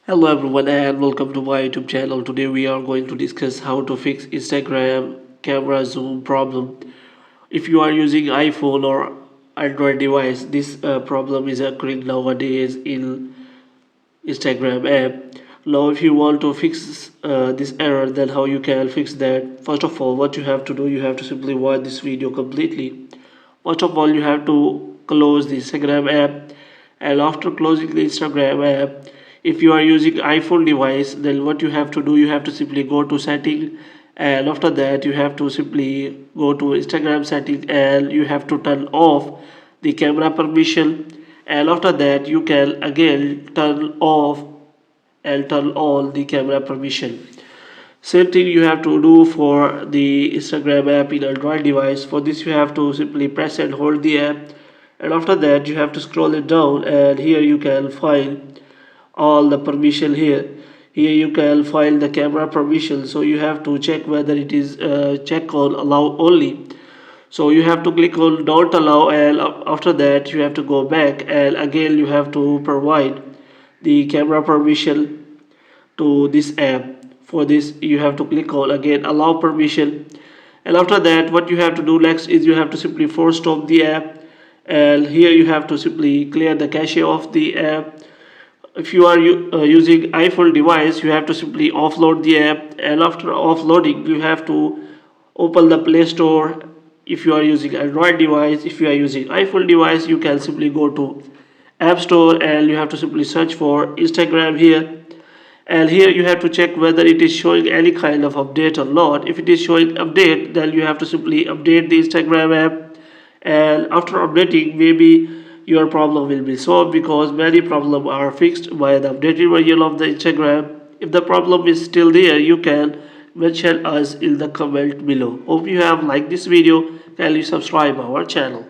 Hello everyone and welcome to my YouTube channel. Today we are going to discuss how to fix Instagram camera zoom problem. If you are using iPhone or Android device, this problem is occurring nowadays in Instagram app. Now if you want to fix this error, then how you can fix that? First of all, what you have to do, you have to simply watch this video completely. First of all, you have to close the Instagram app, and after closing the Instagram app, if you are using iPhone device, then what you have to do, you have to simply go to setting, and after that you have to simply go to Instagram setting and you have to turn off the camera permission, and after that you can again turn off and turn on the camera permission. Same thing you have to do for the Instagram app in Android device. For this you have to simply press and hold the app, and after that you have to scroll it down, and here you can find all the permission here you can find the camera permission. So you have to check whether it is check on allow only. So you have to click on don't allow, and after that you have to go back, and again you have to provide the camera permission to this app. For this you have to click on again allow permission, and after that what you have to do next is you have to simply force stop the app, and here you have to simply clear the cache of the app. If you are using iPhone device, you have to simply offload the app, and after offloading you have to open the Play Store. If you are using Android device, if you are using iPhone device, you can simply go to App Store, and you have to simply search for Instagram here, and here you have to check whether it is showing any kind of update or not. If it is showing update, then you have to simply update the Instagram app, and after updating maybe your problem will be solved, because many problems are fixed by the updated version of the Instagram. If the problem is still there, you can mention us in the comment below. Hope you have liked this video. Kindly subscribe our channel.